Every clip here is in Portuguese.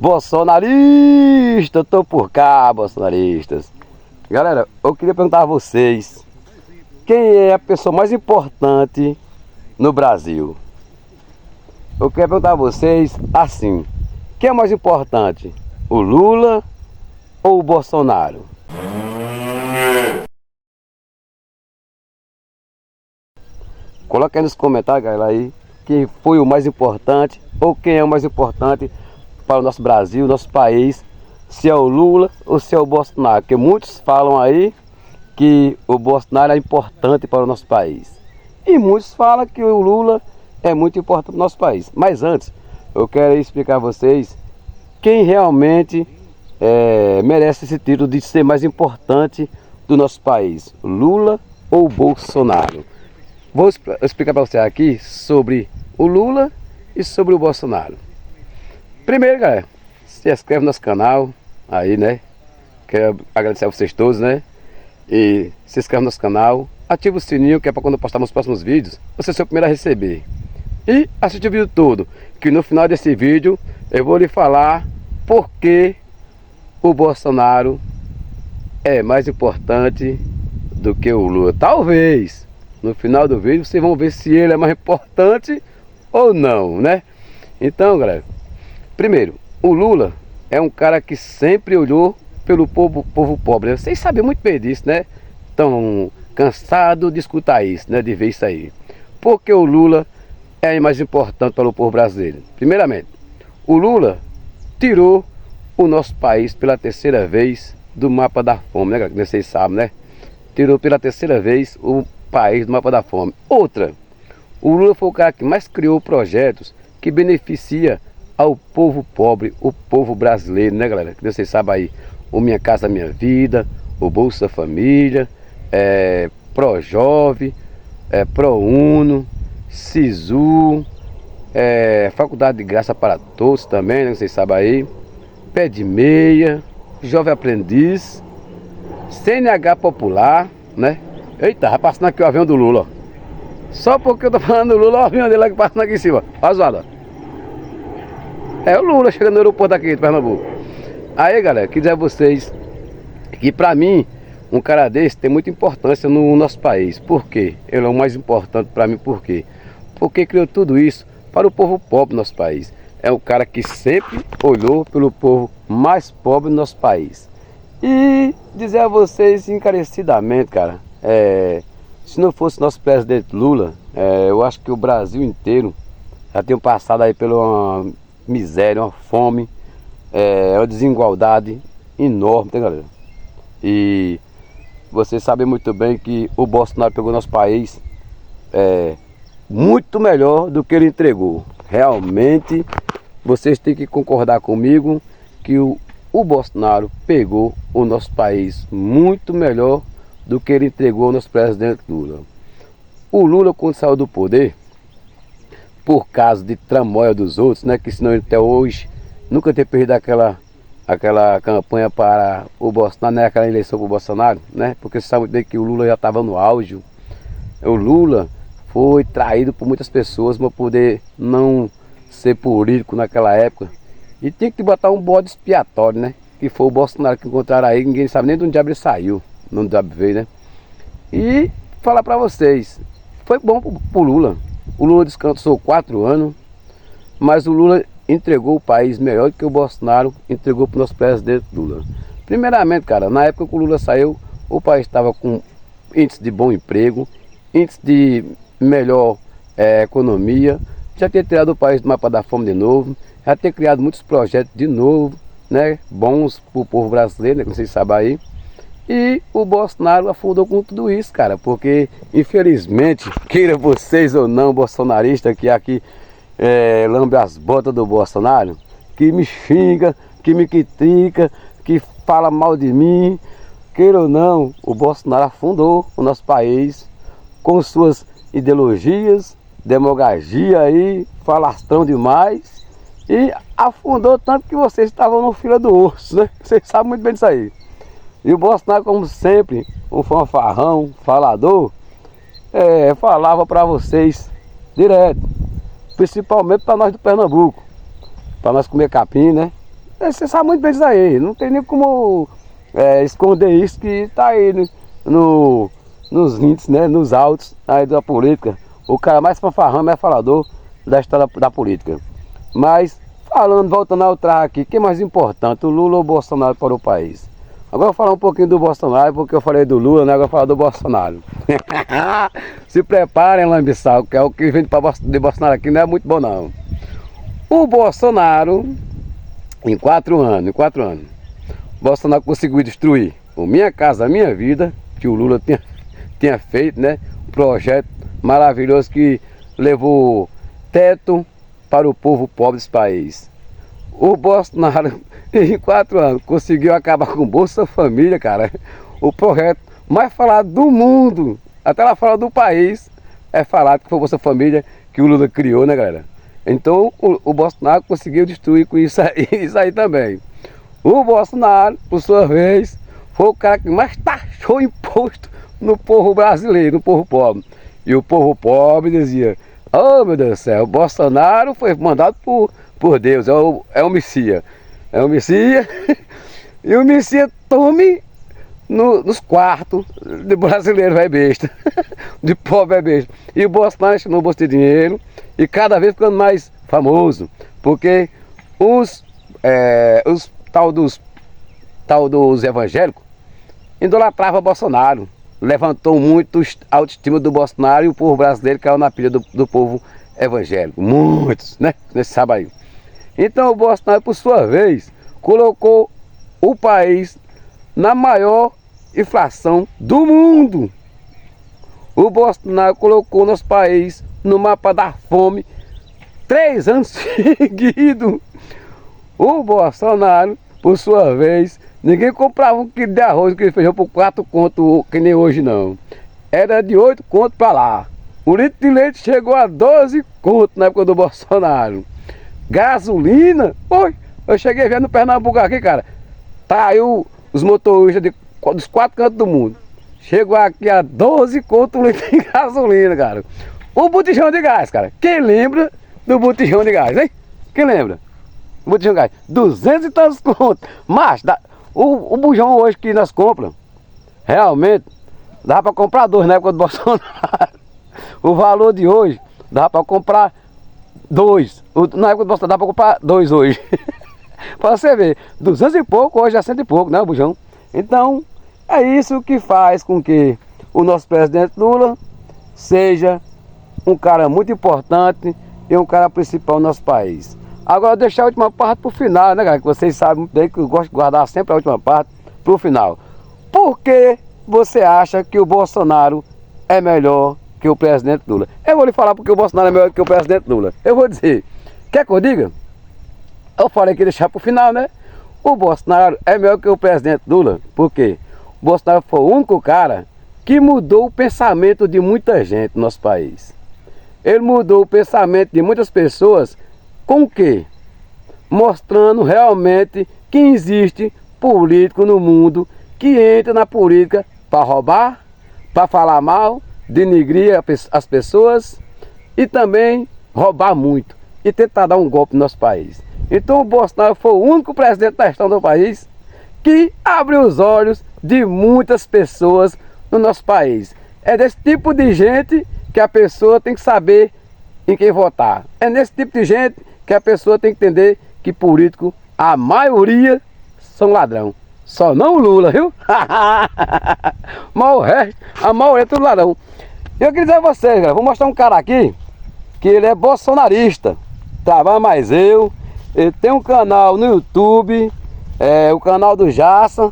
Bolsonarista, tô por cá, bolsonaristas. Galera, eu queria perguntar a vocês: quem é a pessoa mais importante no Brasil? Eu quero perguntar a vocês assim: quem é mais importante? O Lula ou o Bolsonaro? Coloca aí nos comentários, galera, aí quem foi o mais importante ou quem é o mais importante para o nosso Brasil, nosso país, se é o Lula ou se é o Bolsonaro, porque muitos falam aí que o Bolsonaro é importante para o nosso país e muitos falam que o Lula é muito importante para o nosso país. Mas antes, eu quero explicar a vocês quem realmente merece esse título de ser mais importante do nosso país, Lula ou Bolsonaro. Vou explicar para você aqui sobre o Lula e sobre o Bolsonaro. Primeiro, galera, se inscreve no nosso canal aí, né? Quero agradecer a vocês todos, né? E se inscreve no nosso canal, ativa o sininho, que é para quando eu postar meus próximos vídeos, você ser o primeiro a receber. E assiste o vídeo todo, que no final desse vídeo eu vou lhe falar por que o Bolsonaro é mais importante do que o Lula. Talvez no final do vídeo vocês vão ver se ele é mais importante ou não, né? Então, galera, primeiro, o Lula é um cara que sempre olhou pelo povo pobre. Vocês sabem muito bem disso, né? Estão cansados de escutar isso, né? De ver isso aí. Porque o Lula é mais importante para o povo brasileiro. Primeiramente, o Lula tirou o nosso país pela terceira vez do mapa da fome, né, galera? Vocês sabem, né? Tirou pela terceira vez o país do mapa da fome. Outra, o Lula foi o cara que mais criou projetos que beneficia ao povo pobre, o povo brasileiro, né, galera? Que vocês sabem aí, o Minha Casa Minha Vida, o Bolsa Família, Projove, ProUno, Sisu, Faculdade de Graça para Todos também, né, vocês sabem aí, Pé de Meia, Jovem Aprendiz, CNH Popular, né? Eita, vai passando aqui o avião do Lula, ó. Só porque eu tô falando do Lula, o avião dele lá que passando aqui em cima, ó, zoado, ó. É o Lula chegando no aeroporto aqui de Pernambuco. Aí, galera, queria dizer a vocês que pra mim, um cara desse tem muita importância no nosso país. Por quê? Ele é o mais importante pra mim, por quê? Porque criou tudo isso para o povo pobre do nosso país. É um cara que sempre olhou pelo povo mais pobre do nosso país. E dizer a vocês encarecidamente, cara, se não fosse nosso presidente Lula, eu acho que o Brasil inteiro já tem passado aí pela uma miséria, uma fome, uma desigualdade enorme, tá, galera? E vocês sabem muito bem que o Bolsonaro pegou nosso país muito melhor do que ele entregou. Realmente, vocês têm que concordar comigo que o Bolsonaro pegou o nosso país muito melhor do que ele entregou ao nosso presidente Lula. O Lula, quando saiu do poder, por causa de tramóia dos outros, né? Que senão ele até hoje nunca ter perdido aquela campanha para o Bolsonaro, né? Aquela eleição para o Bolsonaro, né? Porque você sabe muito bem que o Lula já estava no auge. O Lula foi traído por muitas pessoas para poder não ser político naquela época. E tem que botar um bode expiatório, né? Que foi o Bolsonaro que encontraram aí, ninguém sabe nem de onde diabo ele saiu, de onde diabo veio, né? E falar para vocês, foi bom pro Lula. O Lula descansou 4 anos, mas o Lula entregou o país melhor do que o Bolsonaro entregou para o nosso presidente Lula. Primeiramente, cara, na época que o Lula saiu, o país estava com índice de bom emprego, índice de melhor economia, já ter tirado o país do mapa da fome de novo, já ter criado muitos projetos de novo, né, bons para o povo brasileiro, né, como vocês sabem aí. E o Bolsonaro afundou com tudo isso, cara, porque infelizmente, queira vocês ou não, bolsonarista que aqui lambe as botas do Bolsonaro, que me xinga, que me critica, que fala mal de mim, queira ou não, o Bolsonaro afundou o nosso país com suas ideologias, demagogia aí, falastrão demais, e afundou tanto que vocês estavam no fila do urso, né? Vocês sabem muito bem disso aí. E o Bolsonaro, como sempre, um fanfarrão, falador, falava para vocês direto, principalmente para nós do Pernambuco, para nós comer capim, né? Você sabe muito bem disso aí, não tem nem como esconder isso que está aí nos índices, né, nos autos aí da política. O cara mais fanfarrão, mais falador da história da política. Mas, voltando ao trago aqui, o que é mais importante, o Lula ou o Bolsonaro para o país? Agora eu vou falar um pouquinho do Bolsonaro, porque eu falei do Lula, né? Agora eu vou falar do Bolsonaro. Se preparem, lambiçal, que é o que vem de Bolsonaro aqui não é muito bom não. O Bolsonaro, em 4 anos, Bolsonaro conseguiu destruir o Minha Casa Minha Vida, que o Lula tinha feito, né? Um projeto maravilhoso que levou teto para o povo pobre desse país. O Bolsonaro, em 4 anos, conseguiu acabar com o Bolsa Família, cara. O projeto mais falado do mundo, até lá fora do país, é falado que foi o Bolsa Família que o Lula criou, né, galera? Então, o Bolsonaro conseguiu destruir com isso aí também. O Bolsonaro, por sua vez, foi o cara que mais taxou imposto no povo brasileiro, no povo pobre. E o povo pobre dizia: oh, meu Deus do céu, o Bolsonaro foi mandado por Deus, é o Messias. É o Messias. E o Messias tome nos quartos de brasileiro é besta. De pobre é besta. E o Bolsonaro encheu no bolso de dinheiro e cada vez ficando mais famoso. Porque os tal dos evangélicos idolatravam Bolsonaro. Levantou muito a autoestima do Bolsonaro e o povo brasileiro caiu na pilha do povo evangélico. Muitos, né? Você sabe aí. Então o Bolsonaro, por sua vez, colocou o país na maior inflação do mundo. O Bolsonaro colocou nosso país no mapa da fome 3 anos seguidos. O Bolsonaro, por sua vez, ninguém comprava 1 quilo de arroz, 1 quilo de feijão por 4 contos, que nem hoje não. Era de 8 contos para lá. O litro de leite chegou a 12 contos na época do Bolsonaro. Gasolina, oi, eu cheguei vendo no Pernambuco aqui, cara. Tá aí os motoristas dos 4 cantos do mundo. Chegou aqui a 12 contos o litro de gasolina, cara. O botijão de gás, cara. Quem lembra do botijão de gás, hein? Quem lembra? O botijão de gás, 200 e tantos contos. Mas o bujão hoje que nós compramos, realmente, dá para comprar 2 na época do Bolsonaro. O valor de hoje, dá para comprar 2. Na época do Bolsonaro, dá para comprar 2 hoje. Para você ver, 200 e pouco, hoje é 100 e pouco, né, o bujão? Então, é isso que faz com que o nosso presidente Lula seja um cara muito importante e um cara principal no nosso país. Agora, deixar a última parte para o final, né, galera? Que vocês sabem muito bem que eu gosto de guardar sempre a última parte para o final. Por que você acha que o Bolsonaro é melhor que o presidente Lula? Eu vou lhe falar porque o Bolsonaro é melhor que o presidente Lula. Eu vou dizer. Quer que eu diga? Eu falei que ia deixar para o final, né? O Bolsonaro é melhor que o presidente Lula. Por quê? O Bolsonaro foi o único cara que mudou o pensamento de muita gente no nosso país. Ele mudou o pensamento de muitas pessoas com o quê? Mostrando realmente que existe político no mundo que entra na política para roubar, para falar mal, denigrir as pessoas e também roubar muito e tentar dar um golpe no nosso país. Então o Bolsonaro foi o único presidente da história do país que abriu os olhos de muitas pessoas no nosso país. É desse tipo de gente que a pessoa tem que saber em quem votar. É nesse tipo de gente que a pessoa tem que entender que político, a maioria, são ladrão. Só não o Lula, viu? Mas o resto, a maioria é tudo ladrão. Eu queria dizer a vocês, galera, vou mostrar um cara aqui que ele é bolsonarista. Trabalha mais eu. Ele tem um canal no YouTube, o canal do Jaça.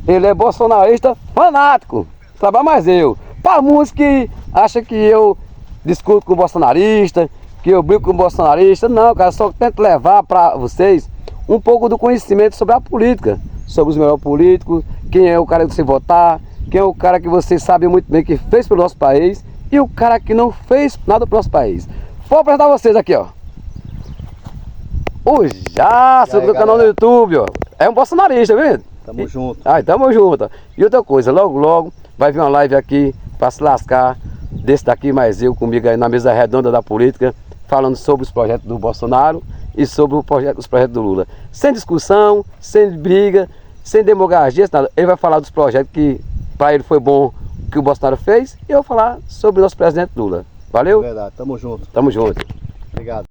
Ele é bolsonarista fanático. Trabalha mais eu. Para muitos que acham que eu discuto com o bolsonarista, que eu brigo com o bolsonarista. Não, cara, só tento levar para vocês um pouco do conhecimento sobre a política. Sobre os melhores políticos, quem é o cara que você votar, quem é o cara que você sabe muito bem que fez pelo nosso país e o cara que não fez nada pro nosso país. Vou apresentar vocês aqui, ó. O Jaça do canal no YouTube, ó. É um bolsonarista, viu? Tamo junto. Tamo junto. E outra coisa, logo logo vai vir uma live aqui pra se lascar desse daqui mais eu comigo aí na mesa redonda da política, falando sobre os projetos do Bolsonaro e sobre os projetos do Lula. Sem discussão, sem briga, sem demagogia, nada. Ele vai falar dos projetos que para ele foi bom que o Bolsonaro fez, e eu vou falar sobre o nosso presidente Lula. Valeu? Verdade, tamo junto. Tamo junto. Obrigado.